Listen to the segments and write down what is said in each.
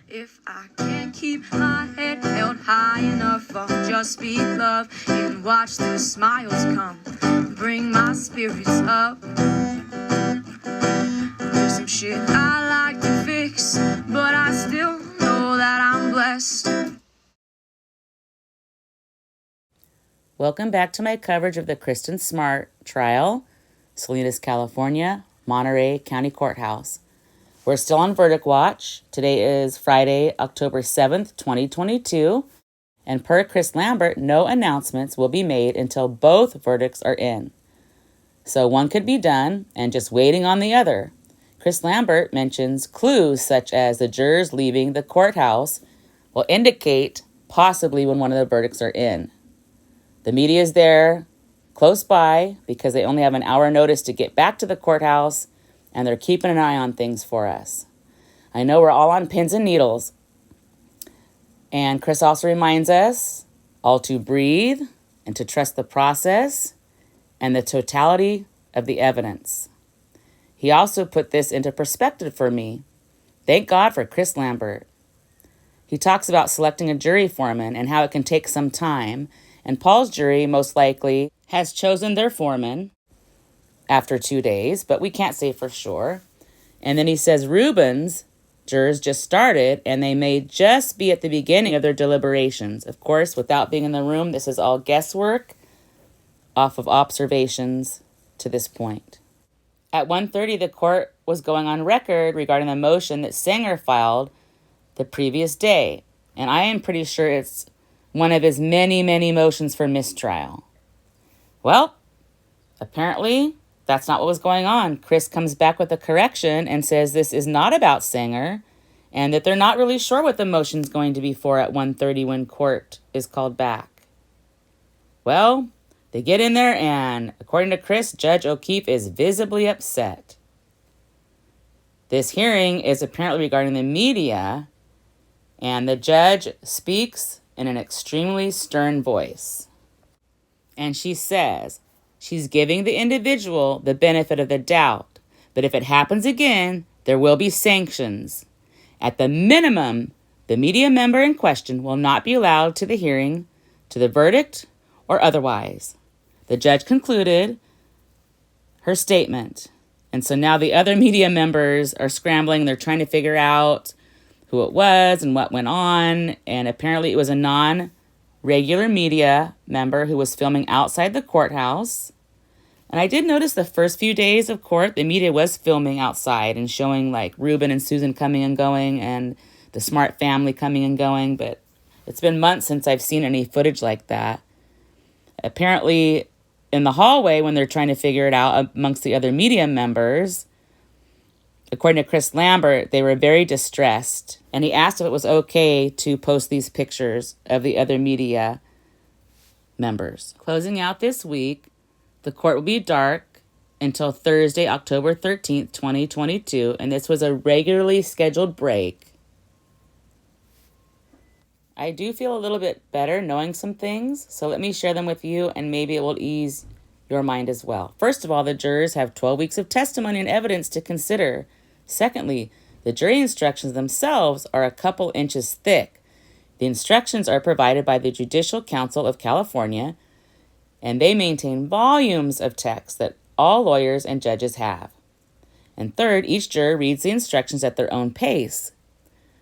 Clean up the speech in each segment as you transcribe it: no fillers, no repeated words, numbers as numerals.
If I can't keep my head held high enough, I'll just speak love and watch the smiles come, bring my spirits up. There's some shit I like to fix, but I still know that I'm blessed. Welcome back to my coverage of the Kristin Smart trial, Salinas, California, Monterey County Courthouse. We're still on verdict watch. Today is Friday, October 7th, 2022. And per Chris Lambert, no announcements will be made until both verdicts are in. So one could be done and just waiting on the other. Chris Lambert mentions clues such as the jurors leaving the courthouse will indicate possibly when one of the verdicts are in. The media is there close by because they only have an hour notice to get back to the courthouse, and they're keeping an eye on things for us. I know we're all on pins and needles. And Chris also reminds us all to breathe and to trust the process and the totality of the evidence. He also put this into perspective for me. Thank God for Chris Lambert. He talks about selecting a jury foreman and how it can take some time, and Paul's jury most likely has chosen their foreman after 2 days, but we can't say for sure. And then he says Reuben's jurors just started, and they may just be at the beginning of their deliberations. Of course, without being in the room, this is all guesswork off of observations to this point. At 1:30, the court was going on record regarding the motion that Sanger filed the previous day, and I am pretty sure it's one of his many, many motions for mistrial. Well, apparently, that's not what was going on. Chris comes back with a correction and says this is not about Sanger and that they're not really sure what the motion's going to be for at 1:30 when court is called back. Well, they get in there and, according to Chris, Judge O'Keefe is visibly upset. This hearing is apparently regarding the media, and the judge speaks in an extremely stern voice. And she says, she's giving the individual the benefit of the doubt, but if it happens again, there will be sanctions. At the minimum, the media member in question will not be allowed to the hearing, to the verdict, or otherwise. The judge concluded her statement. And so now the other media members are scrambling. They're trying to figure out who it was and what went on. And apparently it was a non-regular media member who was filming outside the courthouse. And I did notice the first few days of court, the media was filming outside and showing like Reuben and Susan coming and going and the Smart family coming and going. But it's been months since I've seen any footage like that. Apparently, in the hallway, when they're trying to figure it out amongst the other media members, according to Chris Lambert, they were very distressed. And he asked if it was okay to post these pictures of the other media members. Closing out this week, the court will be dark until Thursday, October 13th, 2022. And this was a regularly scheduled break. I do feel a little bit better knowing some things, so let me share them with you, and maybe it will ease your mind as well. First of all, the jurors have 12 weeks of testimony and evidence to consider. Secondly, the jury instructions themselves are a couple inches thick. The instructions are provided by the Judicial Council of California, and they maintain volumes of text that all lawyers and judges have. And third, each juror reads the instructions at their own pace.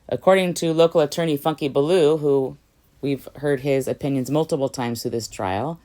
According to local attorney Funky Baloo, who we've heard his opinions multiple times through this trial,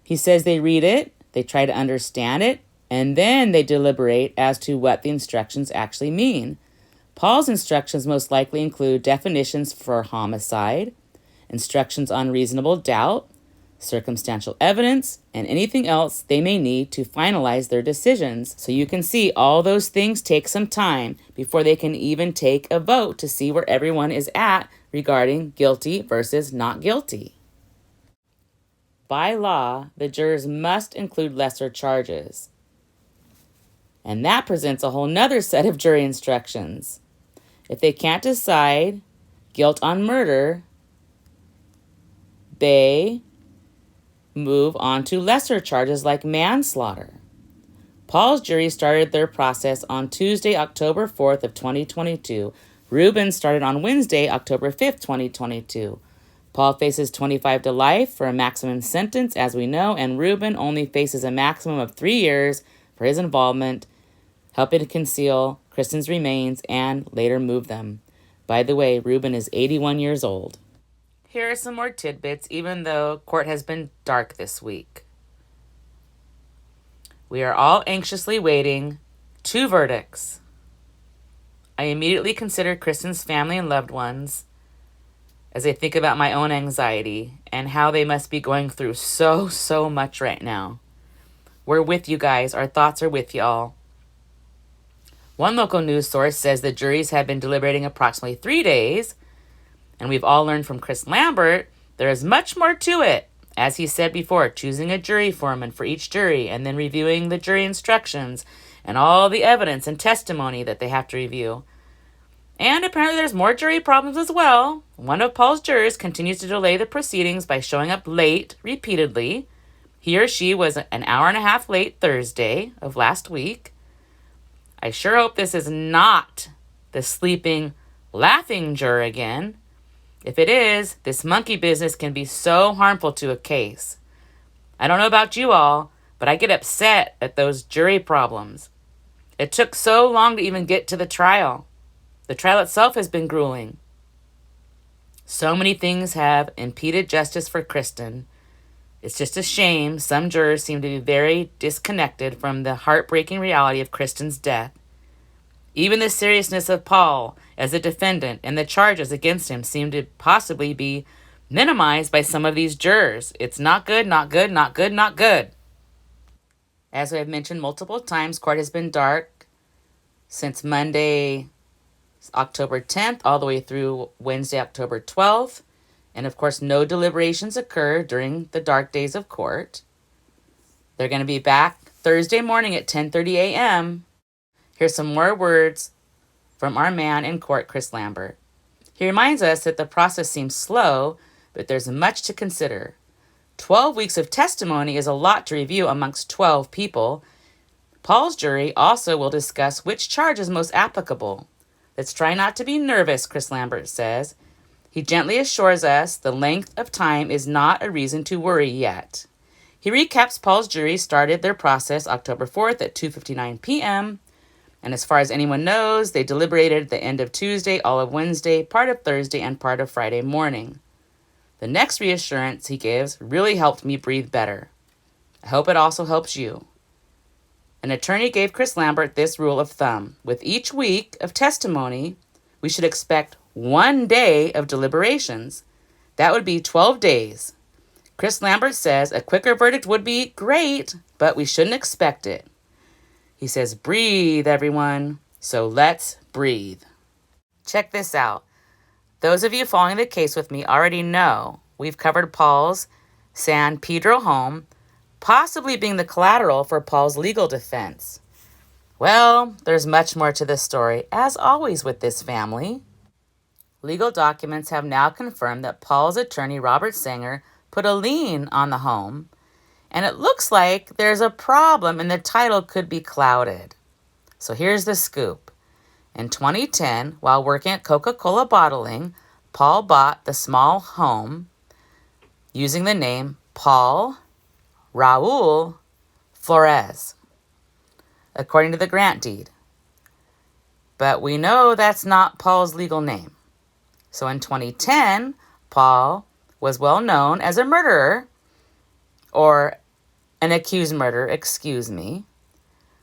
he says they read it, they try to understand it, and then they deliberate as to what the instructions actually mean. Paul's instructions most likely include definitions for homicide, instructions on reasonable doubt, circumstantial evidence, and anything else they may need to finalize their decisions. So you can see all those things take some time before they can even take a vote to see where everyone is at regarding guilty versus not guilty. By law, the jurors must include lesser charges. And that presents a whole nother set of jury instructions. If they can't decide guilt on murder, they move on to lesser charges like manslaughter. Paul's jury started their process on Tuesday, October 4th of 2022. Reuben started on Wednesday, October 5th, 2022. Paul faces 25 to life for a maximum sentence, as we know, and Reuben only faces a maximum of 3 years for his involvement, helping to conceal Kristin's remains and later move them. By the way, Reuben is 81 years old. Here are some more tidbits, even though court has been dark this week. We are all anxiously waiting 2 verdicts. I immediately consider Kristin's family and loved ones as I think about my own anxiety and how they must be going through so much right now. We're with you guys. Our thoughts are with y'all. One local news source says the juries have been deliberating approximately 3 days, and we've all learned from Chris Lambert there is much more to it. As he said before, choosing a jury foreman for each jury and then reviewing the jury instructions and all the evidence and testimony that they have to review. And apparently there's more jury problems as well. One of Paul's jurors continues to delay the proceedings by showing up late repeatedly. He or she was an hour and a half late Thursday of last week. I sure hope this is not the sleeping, laughing juror again. If it is, this monkey business can be so harmful to a case. I don't know about you all, but I get upset at those jury problems. It took so long to even get to the trial. The trial itself has been grueling. So many things have impeded justice for Kristin. It's just a shame some jurors seem to be very disconnected from the heartbreaking reality of Kristin's death. Even the seriousness of Paul as a defendant and the charges against him seem to possibly be minimized by some of these jurors. It's not good, not good, not good, not good. As I have mentioned multiple times, court has been dark since Monday, October 10th, all the way through Wednesday, October 12th. And of course, no deliberations occur during the dark days of court. They're going to be back Thursday morning at 10:30 a.m. Here's some more words from our man in court, Chris Lambert. He reminds us that the process seems slow, but there's much to consider. 12 weeks of testimony is a lot to review amongst 12 people. Paul's jury also will discuss which charge is most applicable. Let's try not to be nervous, Chris Lambert says. He gently assures us the length of time is not a reason to worry yet. He recaps Paul's jury started their process October 4th at 2:59 p.m., and as far as anyone knows, they deliberated at the end of Tuesday, all of Wednesday, part of Thursday, and part of Friday morning. The next reassurance he gives really helped me breathe better. I hope it also helps you. An attorney gave Chris Lambert this rule of thumb. With each week of testimony, we should expect 1 day of deliberations. That would be 12 days. Chris Lambert says a quicker verdict would be great, but we shouldn't expect it. He says, breathe, everyone. So let's breathe. Check this out. Those of you following the case with me already know we've covered Paul's San Pedro home, possibly being the collateral for Paul's legal defense. Well, there's much more to this story, as always with this family. Legal documents have now confirmed that Paul's attorney, Robert Sanger, put a lien on the home, and it looks like there's a problem and the title could be clouded. So here's the scoop. In 2010, while working at Coca-Cola Bottling, Paul bought the small home using the name Paul Raul Flores, according to the grant deed. But we know that's not Paul's legal name. So in 2010, Paul was well known as a murderer, or an accused murderer, excuse me.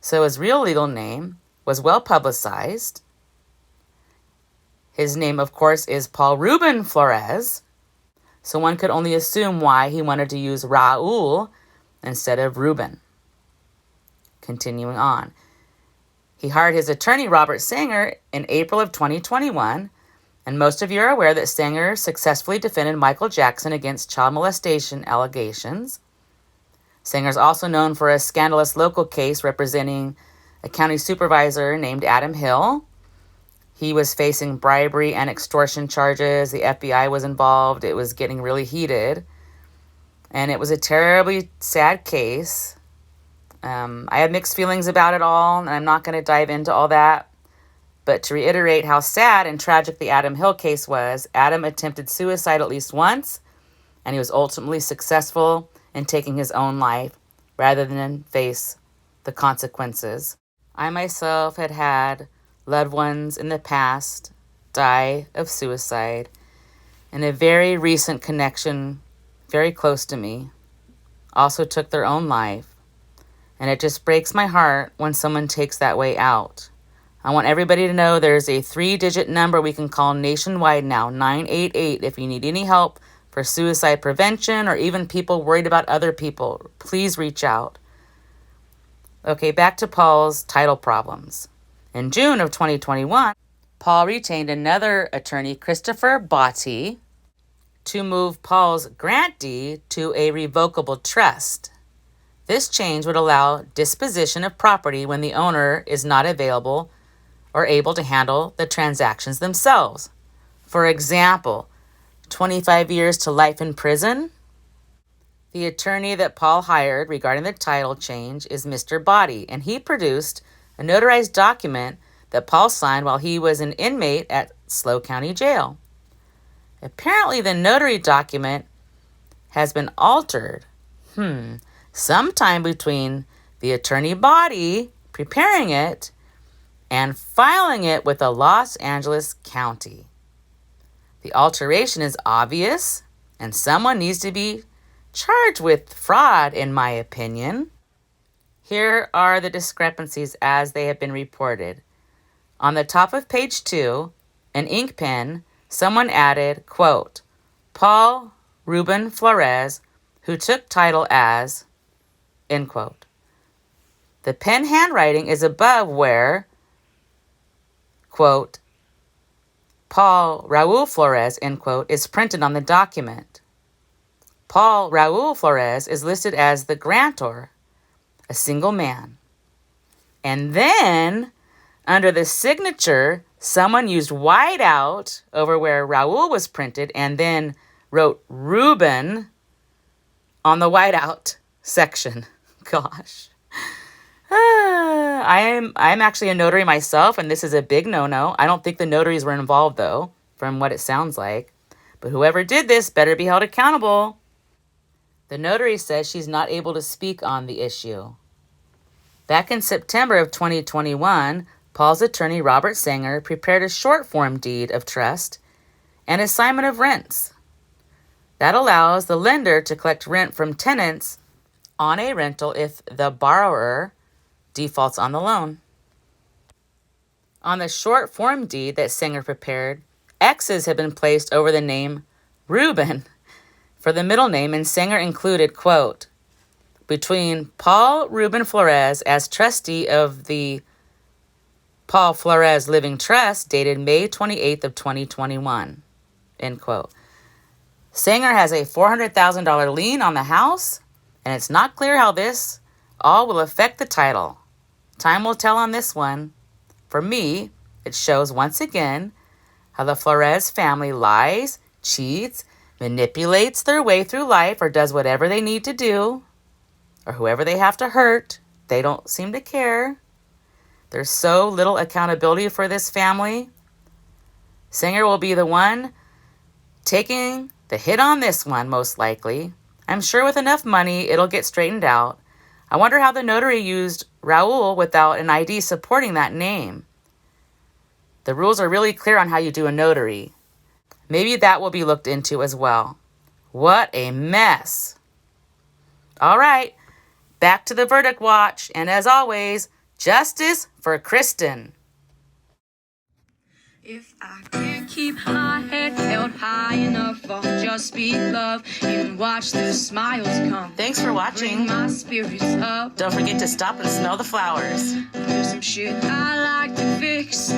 So his real legal name was well publicized. His name, of course, is Paul Ruben Flores. So one could only assume why he wanted to use Raul instead of Ruben. Continuing on. He hired his attorney, Robert Sanger, in April of 2021. And most of you are aware that Sanger successfully defended Michael Jackson against child molestation allegations. Sanger is also known for a scandalous local case representing a county supervisor named Adam Hill. He was facing bribery and extortion charges. The FBI was involved. It was getting really heated. And it was a terribly sad case. I have mixed feelings about it all, and I'm not going to dive into all that. But to reiterate how sad and tragic the Adam Hill case was, Adam attempted suicide at least once, and he was ultimately successful in taking his own life rather than face the consequences. I myself had had loved ones in the past die of suicide, and a very recent connection very close to me also took their own life. And it just breaks my heart when someone takes that way out. I want everybody to know there's a 3-digit number we can call nationwide now, 988, if you need any help for suicide prevention or even people worried about other people. Please reach out. Okay, back to Paul's title problems. In June of 2021, Paul retained another attorney, Christopher Botti, to move Paul's grant deed to a revocable trust. This change would allow disposition of property when the owner is not available or able to handle the transactions themselves. For example, 25 years to life in prison. The attorney that Paul hired regarding the title change is Mr. Botti, and he produced a notarized document that Paul signed while he was an inmate at Slow County Jail. Apparently, the notary document has been altered sometime between the attorney Botti preparing it and filing it with the Los Angeles County. The alteration is obvious, and someone needs to be charged with fraud, in my opinion. Here are the discrepancies as they have been reported. On the top of page 2, an ink pen, someone added, quote, Paul Ruben Flores, who took title as, end quote. The pen handwriting is above where, quote, Paul Raul Flores, end quote, is printed on the document. Paul Raul Flores is listed as the grantor, a single man. And then, under the signature, someone used whiteout over where Raul was printed and then wrote Ruben on the whiteout section. Gosh. I'm actually a notary myself, and this is a big no-no. I don't think the notaries were involved, though, from what it sounds like. But whoever did this better be held accountable. The notary says she's not able to speak on the issue. Back in September of 2021, Paul's attorney, Robert Sanger, prepared a short form deed of trust and assignment of rents. That allows the lender to collect rent from tenants on a rental if the borrower defaults on the loan. On the short form deed that Sanger prepared, X's had been placed over the name Ruben for the middle name, and Sanger included, quote, between Paul Ruben Flores as trustee of the Paul Flores Living Trust dated May 28th of 2021, end quote. Sanger has a $400,000 lien on the house, and it's not clear how this all will affect the title. Time will tell on this one. For me, it shows once again how the Flores family lies, cheats, manipulates their way through life, or does whatever they need to do, or whoever they have to hurt. They don't seem to care. There's so little accountability for this family. Sanger will be the one taking the hit on this one, most likely. I'm sure with enough money, it'll get straightened out. I wonder how the notary used Raul without an ID supporting that name. The rules are really clear on how you do a notary. Maybe that will be looked into as well. What a mess. All right, back to the verdict watch. And as always, justice for Kristin. If I can't keep my head held high enough, I'll just be love and watch the smiles come. Thanks for watching. Bring my spirits up. Don't forget to stop and smell the flowers. There's some shit I like to fix.